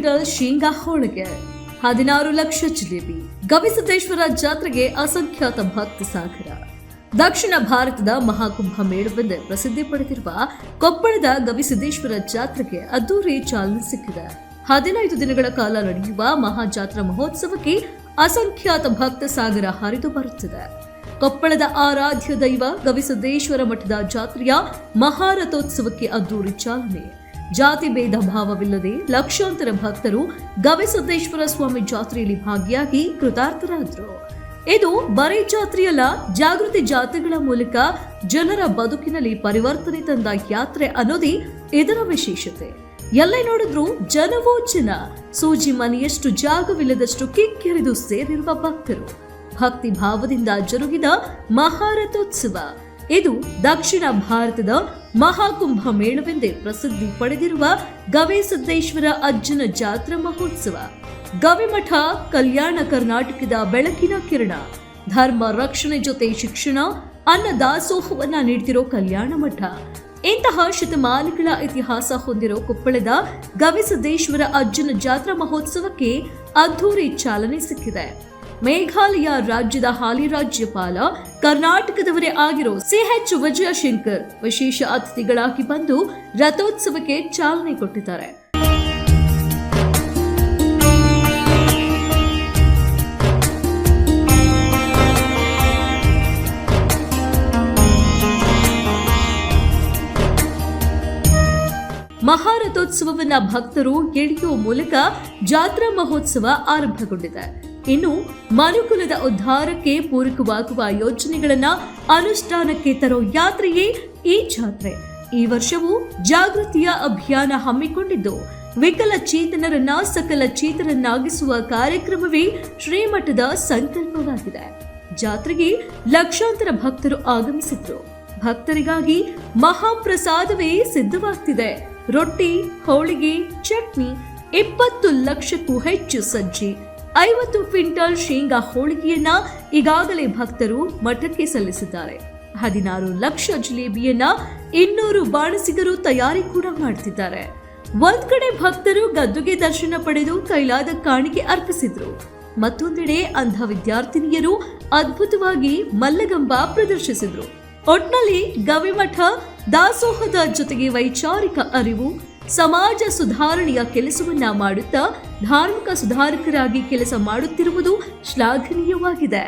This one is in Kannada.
ಕ್ವಿಂಟಲ್ ಶೇಂಗಾ ಹೋಳಿಗೆ, 16 ಲಕ್ಷ ಜಿಲೇಬಿ. ಗವಿಸಿದ್ದೇಶ್ವರ ಜಾತ್ರೆಗೆ ಅಸಂಖ್ಯಾತ ಭಕ್ತ ಸಾಗರ. ದಕ್ಷಿಣ ಭಾರತದ ಮಹಾಕುಂಭ ಮೇಳವೆಂದೇ ಪ್ರಸಿದ್ಧಿ ಪಡೆದಿರುವ ಕೊಪ್ಪಳದ ಗವಿಸಿದ್ದೇಶ್ವರ ಜಾತ್ರೆಗೆ ಅದ್ದೂರಿ ಚಾಲನೆ ಸಿಕ್ಕಿದೆ. 15 ದಿನಗಳ ಕಾಲ ನಡೆಯುವ ಮಹಾಜಾತ್ರಾ ಮಹೋತ್ಸವಕ್ಕೆ ಅಸಂಖ್ಯಾತ ಭಕ್ತ ಸಾಗರ ಹರಿದು ಬರುತ್ತಿದೆ. ಕೊಪ್ಪಳದ ಆರಾಧ್ಯ ದೈವ ಗವಿಸಿದ್ದೇಶ್ವರ ಮಠದ ಜಾತ್ರೆಯ ಮಹಾರಥೋತ್ಸವಕ್ಕೆ ಅದ್ದೂರಿ ಚಾಲನೆ. ಜಾತಿ ಭೇದ ಭಾವವಿಲ್ಲದೆ ಲಕ್ಷಾಂತರ ಭಕ್ತರು ಗವಿಸಿದ್ದೇಶ್ವರ ಸ್ವಾಮಿ ಜಾತ್ರೆಯಲ್ಲಿ ಭಾಗಿಯಾಗಿ ಕೃತಾರ್ಥರಾದರು. ಇದು ಬರೀ ಜಾತ್ರೆಯಲ್ಲ, ಜಾಗೃತಿ ಜಾತ್ರೆಗಳ ಮೂಲಕ ಜನರ ಬದುಕಿನಲ್ಲಿ ಪರಿವರ್ತನೆ ತಂದ ಯಾತ್ರೆ ಅನ್ನೋದೇ ಇದರ ವಿಶೇಷತೆ. ಎಲ್ಲೇ ನೋಡಿದ್ರೂ ಜನವೋ ಜನ, ಸೂಜಿ ಮನೆಯಷ್ಟು ಜಾಗವಿಲ್ಲದಷ್ಟು ಕಿಕ್ಕಿರಿದು ಸೇರಿರುವ ಭಕ್ತರು. ಭಕ್ತಿ ಭಾವದಿಂದ ಜರುಗಿದ ಮಹಾರಥೋತ್ಸವ ಇದು ದಕ್ಷಿಣ ಭಾರತದ ಮಹಾಕುಂಭ ಮೇಳವೆಂದೇ ಪ್ರಸಿದ್ಧಿ ಪಡೆದಿರುವ ಗವಿಸಿದ್ದೇಶ್ವರ ಅಜ್ಜನ ಜಾತ್ರಾ ಮಹೋತ್ಸವ. ಗವಿಮಠ ಕಲ್ಯಾಣ ಕರ್ನಾಟಕದ ಬೆಳಕಿನ ಕಿರಣ. ಧರ್ಮ ರಕ್ಷಣೆ ಜೊತೆ ಶಿಕ್ಷಣ, ಅನ್ನದಾಸೋಹವನ್ನ ನೀಡ್ತಿರೋ ಕಲ್ಯಾಣ ಮಠ. ಇಂತಹ ಶತಮಾನಗಳ ಇತಿಹಾಸ ಹೊಂದಿರೋ ಕೊಪ್ಪಳದ ಗವಿಸಿದ್ದೇಶ್ವರ ಅಜ್ಜನ ಜಾತ್ರಾ ಮಹೋತ್ಸವಕ್ಕೆ ಅದ್ದೂರಿ ಚಾಲನೆ ಸಿಕ್ಕಿದೆ. ಮೇಘಾಲಯ ರಾಜ್ಯದ ಹಾಲಿ ರಾಜ್ಯಪಾಲ, ಕರ್ನಾಟಕದವರೇ ಆಗಿರೋ CH ವಿಜಯಶಂಕರ್ ವಿಶೇಷ ಅತಿಥಿಗಳಾಗಿ ಬಂದು ರಥೋತ್ಸವಕ್ಕೆ ಚಾಲನೆ ಕೊಟ್ಟಿದ್ದಾರೆ. ಮಹಾರಥೋತ್ಸವವನ್ನ ಭಕ್ತರು ಎಳೆಯುವ ಮೂಲಕ ಜಾತ್ರಾ ಮಹೋತ್ಸವ ಆರಂಭಗೊಂಡಿದೆ. ಇನ್ನು ಮನುಕುಲದ ಉದ್ಧಾರಕ್ಕೆ ಪೂರಕವಾಗುವ ಯೋಜನೆಗಳನ್ನ ಅನುಷ್ಠಾನಕ್ಕೆ ತರೋ ಯಾತ್ರೆಯೇ ಈ ಜಾತ್ರೆ. ಈ ವರ್ಷವೂ ಜಾಗೃತಿಯ ಅಭಿಯಾನ ಹಮ್ಮಿಕೊಂಡಿದ್ದು, ವಿಕಲಚೇತನರನ್ನ ಸಕಲ ಚೇತನನ್ನಾಗಿಸುವ ಕಾರ್ಯಕ್ರಮವೇ ಶ್ರೀಮಠದ ಸಂಕಲ್ಪವಾಗಿದೆ. ಜಾತ್ರೆಗೆ ಲಕ್ಷಾಂತರ ಭಕ್ತರು ಆಗಮಿಸಿದ್ರು. ಭಕ್ತರಿಗಾಗಿ ಮಹಾಪ್ರಸಾದವೇ ಸಿದ್ಧವಾಗ್ತಿದೆ. ರೊಟ್ಟಿ, ಹೋಳಿಗೆ, ಚಟ್ನಿ, 20 ಲಕ್ಷಕ್ಕೂ ಹೆಚ್ಚು ಸಜ್ಜಿ, 50 ಕ್ವಿಂಟಲ್ ಶೇಂಗಾ ಹೋಳಿಗೆಯನ್ನ ಈಗಾಗಲೇ ಭಕ್ತರು ಮಠಕ್ಕೆ ಸಲ್ಲಿಸಿದ್ದಾರೆ. 16 ಲಕ್ಷ ಜಿಲೇಬಿಯನ್ನ 200 ಬಾಣಸಿಗರು ತಯಾರಿ ಕೂಡ ಮಾಡ್ತಿದ್ದಾರೆ. ಒಂದ್ ಕಡೆ ಭಕ್ತರು ಗದ್ದುಗೆ ದರ್ಶನ ಪಡೆದು ಕೈಲಾದ ಕಾಣಿಕೆ ಅರ್ಪಿಸಿದ್ರು. ಮತ್ತೊಂದೆಡೆ ಅಂಧ ವಿದ್ಯಾರ್ಥಿನಿಯರು ಅದ್ಭುತವಾಗಿ ಮಲ್ಲಗಂಬ ಪ್ರದರ್ಶಿಸಿದ್ರು. ಒಟ್ನಲ್ಲಿ ಗವಿಮಠ ದಾಸೋಹದ ಜೊತೆಗೆ ವೈಚಾರಿಕ ಅರಿವು, ಸಮಾಜ ಸುಧಾರಣೆಯ ಕೆಲಸವನ್ನ ಮಾಡುತ್ತಾ ಧಾರ್ಮಿಕ ಸುಧಾರಕರಾಗಿ ಕೆಲಸ ಮಾಡುತ್ತಿರುವುದು ಶ್ಲಾಘನೀಯವಾಗಿದೆ.